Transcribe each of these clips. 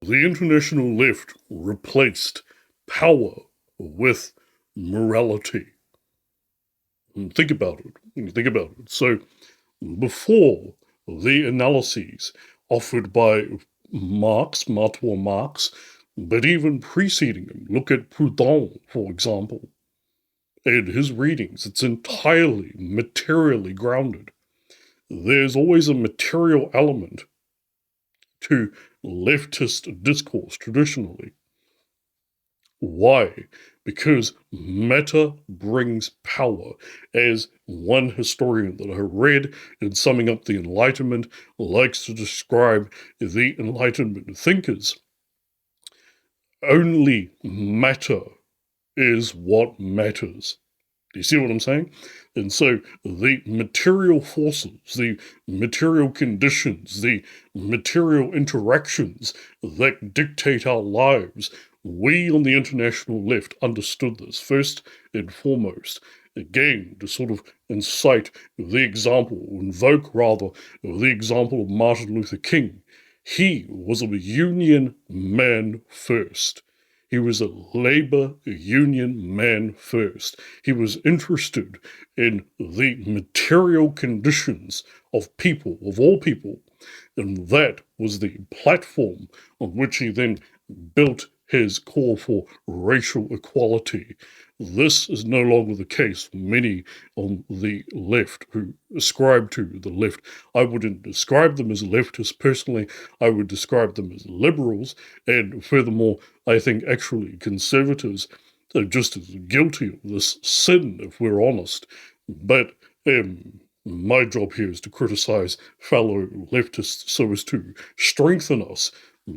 The international left replaced power with morality. And think about it. Think about it. So, before the analyses offered by Marx, but even preceding him, look at Proudhon, for example, and his readings. It's entirely materially grounded. There's always a material element to leftist discourse traditionally. Why? Because matter brings power. As one historian that I read in summing up the Enlightenment likes to describe the Enlightenment thinkers, only matter is what matters. Do you see what I'm saying? And so the material forces, the material conditions, the material interactions that dictate our lives, we on the international left understood this first and foremost. Again, to sort of incite the example, invoke rather, the example of Martin Luther King. He was a union man first. He was a labor union man first. He was interested in the material conditions of people, of all people, and that was the platform on which he then built his call for racial equality. This is no longer the case for many on the left who ascribe to the left. I wouldn't describe them as leftists personally. I would describe them as liberals. And furthermore, I think actually conservatives are just as guilty of this sin, if we're honest. But my job here is to criticize fellow leftists so as to strengthen us.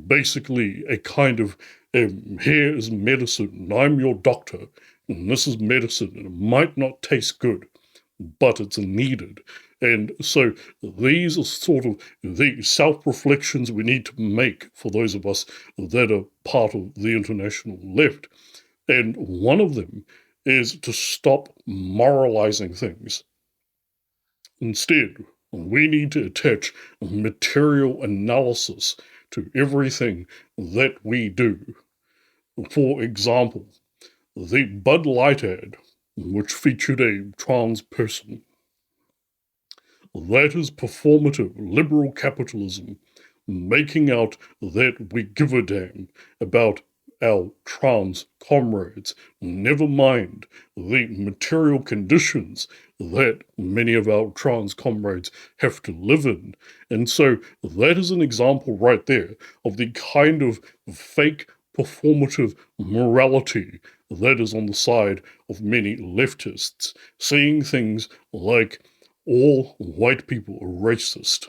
Basically, a kind of here is medicine, I'm your doctor, and this is medicine, and it might not taste good, but it's needed. And so these are sort of the self-reflections we need to make for those of us that are part of the international left. And one of them is to stop moralizing things. Instead, we need to attach material analysis to everything that we do. For example, the Bud Light ad, which featured a trans person, that is performative liberal capitalism making out that we give a damn about our trans comrades, never mind the material conditions that many of our trans comrades have to live in. And so that is an example right there of the kind of fake performative morality that is on the side of many leftists, saying things like all white people are racist.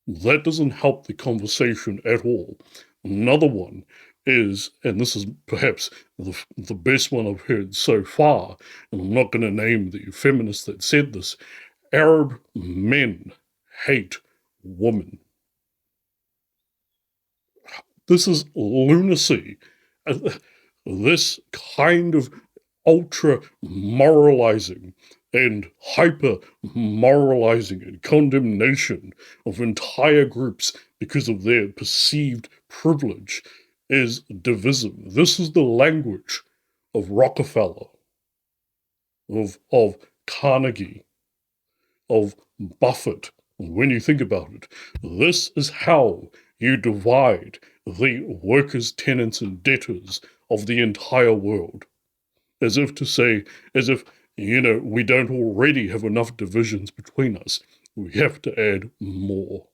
That doesn't help the conversation at all. Another one is, and this is perhaps the best one I've heard so far, and I'm not going to name the feminist that said this, Arab men hate women. This is lunacy. This kind of ultra moralizing and hyper moralizing and condemnation of entire groups because of their perceived privilege is divisive. This is the language of Rockefeller, of Carnegie, of Buffett. When you think about it, this is how you divide the workers, tenants, and debtors of the entire world. As if to say, as if, we don't already have enough divisions between us. We have to add more.